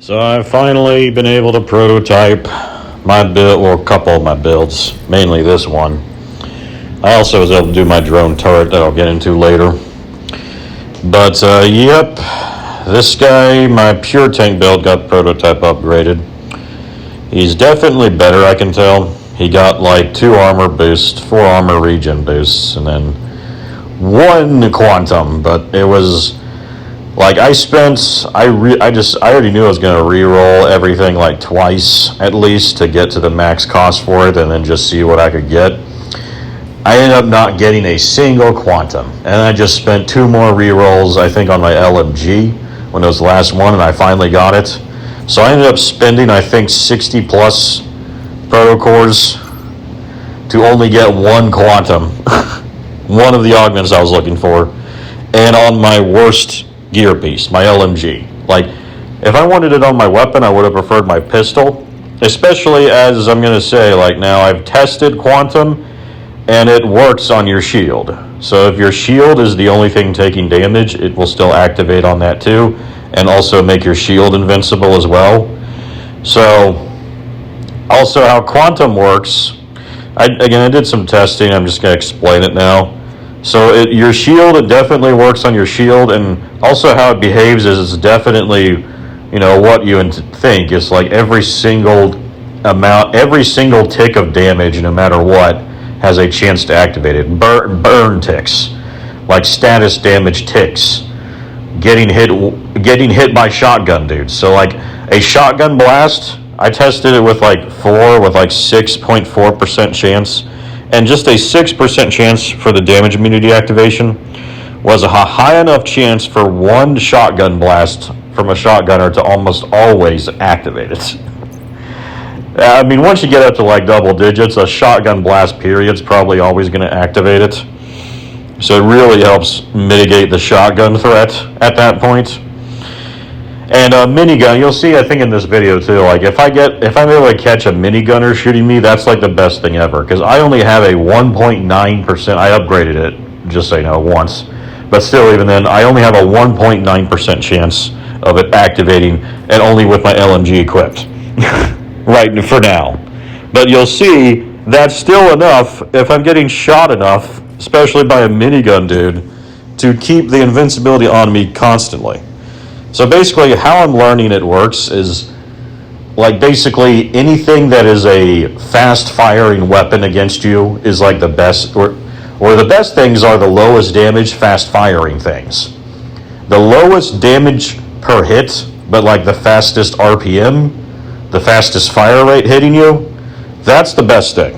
So I've finally been able to prototype my build, or a couple of my builds, mainly this one. I also was able to do my drone turret that I'll get into later. But yep, this guy, my Pure Tank build, got prototype upgraded. He's definitely better, I can tell. He got like 2 armor boosts, 4 armor regen boosts, and then 1 quantum, but it was like I already knew I was going to re-roll everything like twice at least to get to the max cost for it and then just see what I could get. I ended up not getting a single quantum, and I just spent 2 more re-rolls, I think, on my LMG when it was the last one, and I finally got it. So I ended up spending, I think, 60 plus proto cores to only get 1 quantum. One of the augments I was looking for, and on my worst gear piece, my LMG. Like, if I wanted it on my weapon, I would have preferred my pistol, especially as I'm going to say, like, now I've tested quantum and it works on your shield. So if your shield is the only thing taking damage, it will still activate on that too, and also make your shield invincible as well. So also how quantum works, I did some testing, I'm just going to explain it now. So your shield, it definitely works on your shield, and also how it behaves is it's definitely, you know, what you think. It's like every single tick of damage, no matter what, has a chance to activate it. Burn ticks, like status damage ticks, getting hit by shotgun dudes. So like a shotgun blast, I tested it with like 6.4% chance. And just a 6% chance for the damage immunity activation was a high enough chance for 1 shotgun blast from a shotgunner to almost always activate it. I mean, once you get up to like double digits, a shotgun blast period's probably always going to activate it. So it really helps mitigate the shotgun threat at that point. And a minigun, you'll see, I think, in this video too, like if I'm able to catch a minigunner shooting me, that's like the best thing ever. Because I only have a 1.9%, I upgraded it, just so you know, once. But still, even then, I only have a 1.9% chance of it activating, and only with my LMG equipped. Right, for now. But you'll see, that's still enough, if I'm getting shot enough, especially by a minigun dude, to keep the invincibility on me constantly. So basically, how I'm learning it works is, like, basically anything that is a fast-firing weapon against you is like the best, or the best things are the lowest damage, fast-firing things. The lowest damage per hit, but like the fastest RPM, the fastest fire rate hitting you, that's the best thing.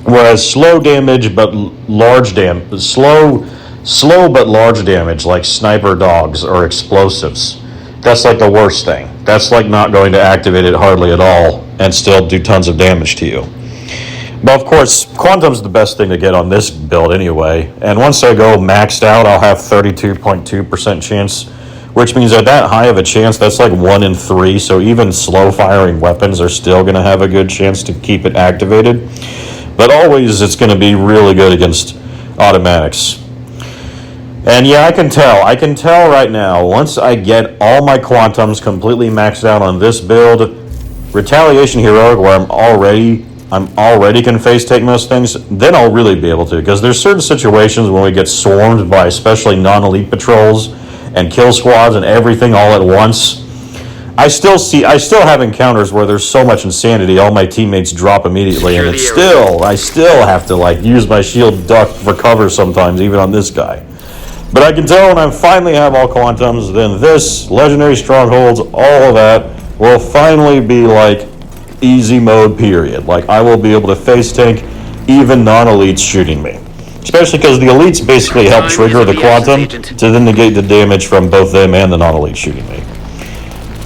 Whereas slow damage but large damage, slow but large damage, like sniper dogs or explosives, that's like the worst thing. That's like not going to activate it hardly at all and still do tons of damage to you. But of course, quantum's the best thing to get on this build anyway. And once I go maxed out, I'll have 32.2% chance, which means at that high of a chance, that's like 1 in 3. So even slow firing weapons are still going to have a good chance to keep it activated. But always it's going to be really good against automatics. And yeah, I can tell right now, once I get all my quantums completely maxed out on this build, Retaliation Heroic, where I'm already can face take most things, then I'll really be able to, because there's certain situations when we get swarmed by especially non-elite patrols and kill squads and everything all at once. I still have encounters where there's so much insanity, all my teammates drop immediately, and I still have to like use my shield duck for cover sometimes, even on this guy. But I can tell when I finally have all quantums, then this, Legendary Strongholds, all of that, will finally be like easy mode, period. Like, I will be able to face tank even non-elites shooting me. Especially because the elites basically help trigger the quantum to then negate the damage from both them and the non-elites shooting me.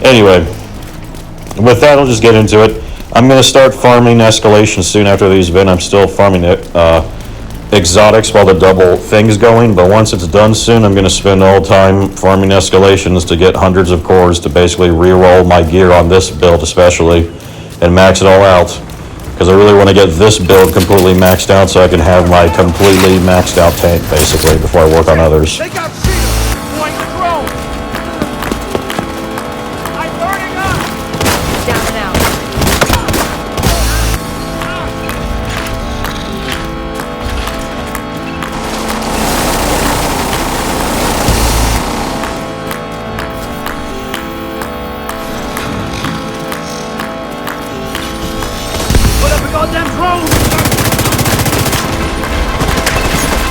Anyway, with that, I'll just get into it. I'm going to start farming escalation soon after these event. I'm still farming exotics while the double thing's going, but once it's done soon, I'm going to spend all time farming escalations to get hundreds of cores to basically re-roll my gear on this build especially and max it all out, because I really want to get this build completely maxed out so I can have my completely maxed out tank basically before I work on others. Take out shield! Point the drone! I'm burning up!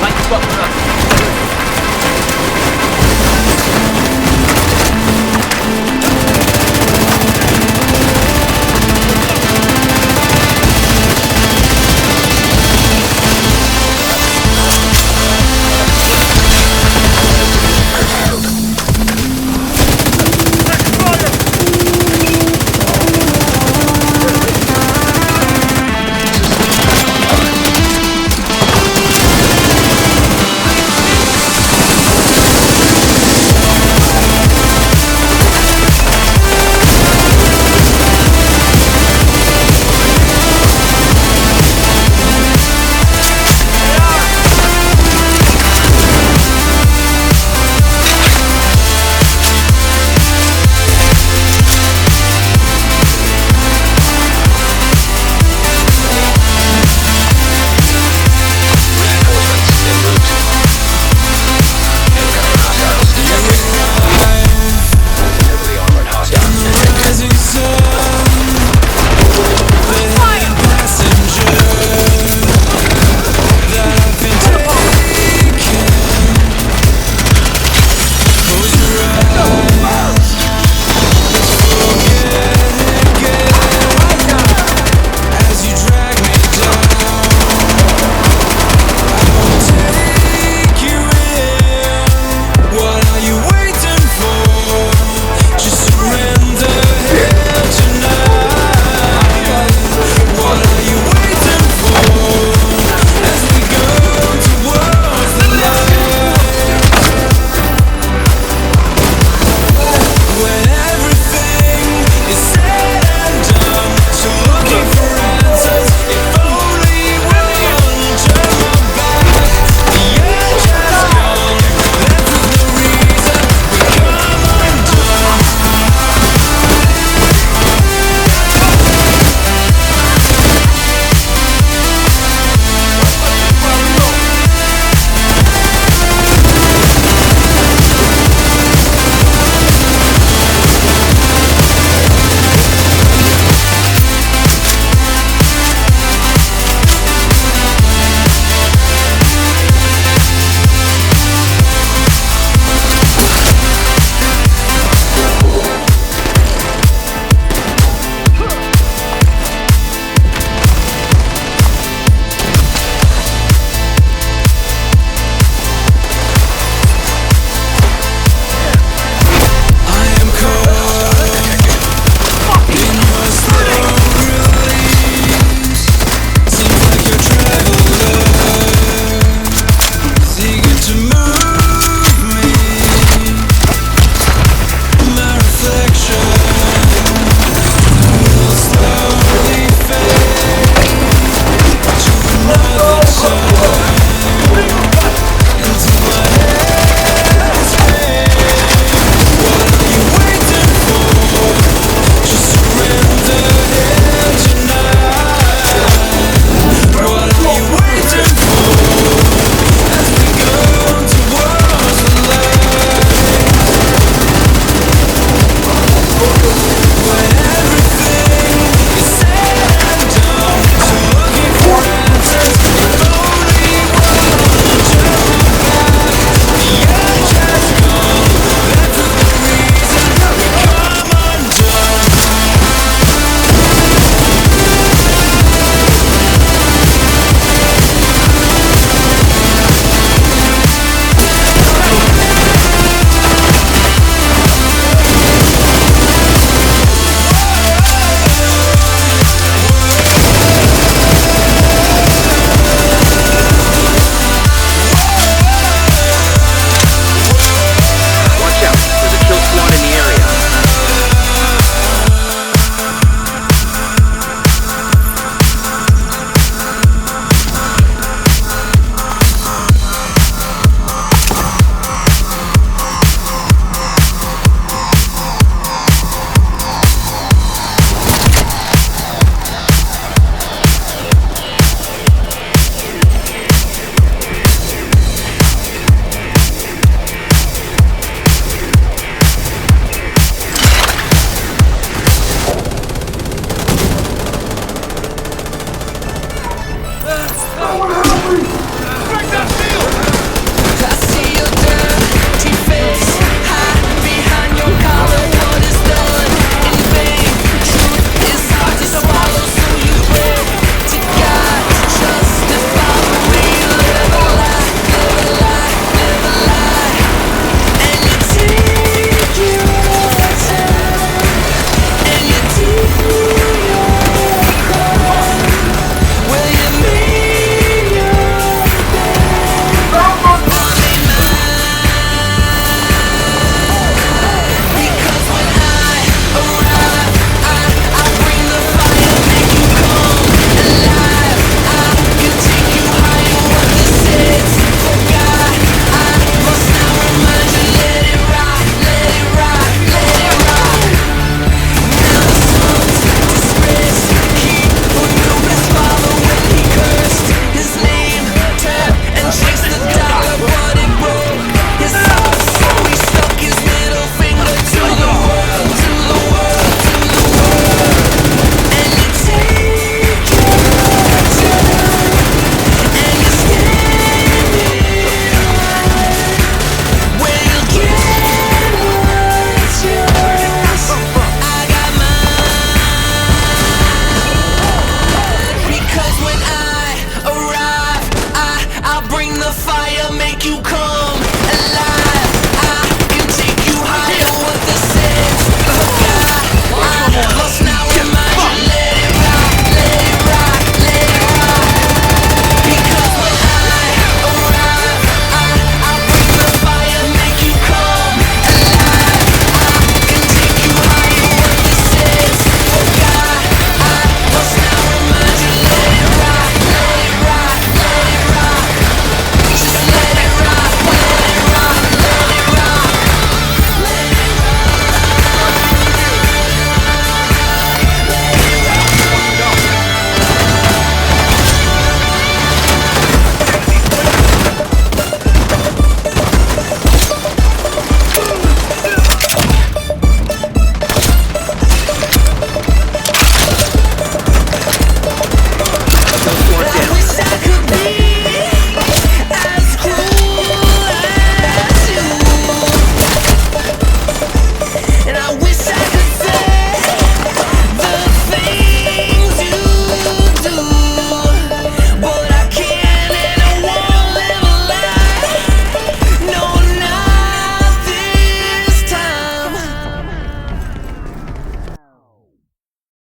Like,